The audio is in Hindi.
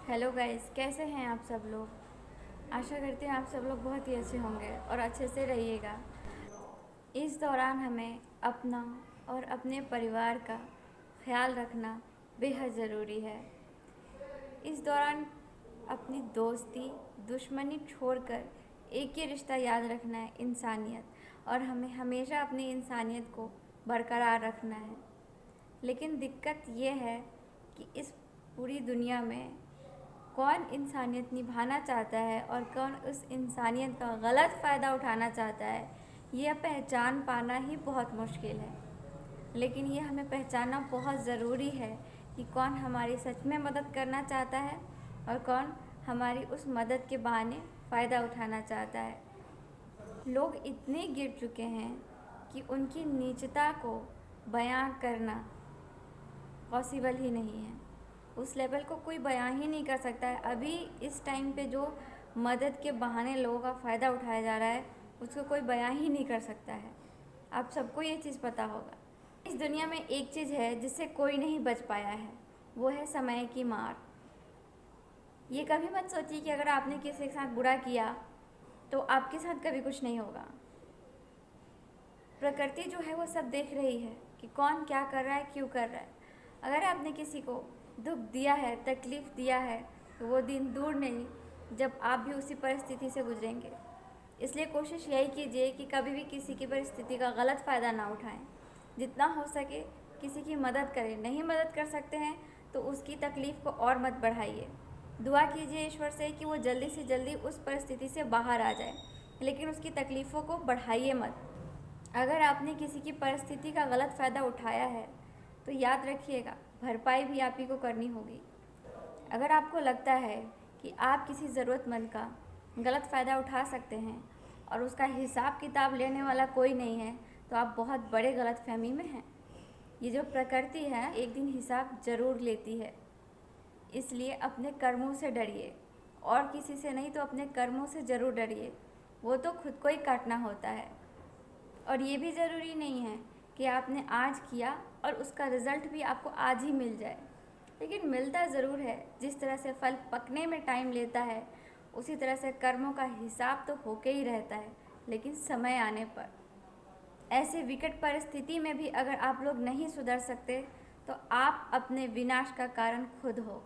हेलो गाइस, कैसे हैं आप सब लोग। आशा करते हैं आप सब लोग बहुत ही अच्छे होंगे और अच्छे से रहिएगा। इस दौरान हमें अपना और अपने परिवार का ख्याल रखना बेहद ज़रूरी है। इस दौरान अपनी दोस्ती दुश्मनी छोड़कर एक ही रिश्ता याद रखना है, इंसानियत, और हमें हमेशा अपनी इंसानियत को बरकरार रखना है। लेकिन दिक्कत ये है कि इस पूरी दुनिया में कौन इंसानियत निभाना चाहता है और कौन उस इंसानियत का गलत फ़ायदा उठाना चाहता है, यह पहचान पाना ही बहुत मुश्किल है। लेकिन ये हमें पहचानना बहुत ज़रूरी है कि कौन हमारी सच में मदद करना चाहता है और कौन हमारी उस मदद के बहाने फ़ायदा उठाना चाहता है। लोग इतने गिर चुके हैं कि उनकी नीचता को बयां करना पॉसिबल ही नहीं है। उस लेवल को कोई बयां ही नहीं कर सकता है। अभी इस टाइम पे जो मदद के बहाने लोगों का फ़ायदा उठाया जा रहा है, उसको कोई बयां ही नहीं कर सकता है। आप सबको ये चीज़ पता होगा। इस दुनिया में एक चीज़ है जिससे कोई नहीं बच पाया है, वो है समय की मार। ये कभी मत सोचिए कि अगर आपने किसी के साथ बुरा किया तो आपके साथ कभी कुछ नहीं होगा। प्रकृति जो है वो सब देख रही है कि कौन क्या कर रहा है, क्यों कर रहा है। अगर आपने किसी को दुख दिया है, तकलीफ़ दिया है, तो वो दिन दूर नहीं जब आप भी उसी परिस्थिति से गुजरेंगे। इसलिए कोशिश यही कीजिए कि कभी भी किसी की परिस्थिति का गलत फ़ायदा ना उठाएं। जितना हो सके किसी की मदद करें। नहीं मदद कर सकते हैं तो उसकी तकलीफ़ को और मत बढ़ाइए। दुआ कीजिए ईश्वर से कि वो जल्दी से जल्दी उस परिस्थिति से बाहर आ जाए, लेकिन उसकी तकलीफ़ों को बढ़ाइए मत। अगर आपने किसी की परिस्थिति का गलत फ़ायदा उठाया है तो याद रखिएगा, भरपाई भी आप ही को करनी होगी। अगर आपको लगता है कि आप किसी ज़रूरतमंद का गलत फ़ायदा उठा सकते हैं और उसका हिसाब किताब लेने वाला कोई नहीं है, तो आप बहुत बड़े गलतफहमी में हैं। ये जो प्रकृति है एक दिन हिसाब ज़रूर लेती है। इसलिए अपने कर्मों से डरिए, और किसी से नहीं तो अपने कर्मों से ज़रूर डरिए। वो तो खुद को ही काटना होता है। और ये भी ज़रूरी नहीं है कि आपने आज किया और उसका रिज़ल्ट भी आपको आज ही मिल जाए, लेकिन मिलता ज़रूर है। जिस तरह से फल पकने में टाइम लेता है, उसी तरह से कर्मों का हिसाब तो होके ही रहता है, लेकिन समय आने पर। ऐसे विकट परिस्थिति में भी अगर आप लोग नहीं सुधर सकते तो आप अपने विनाश का कारण खुद हो।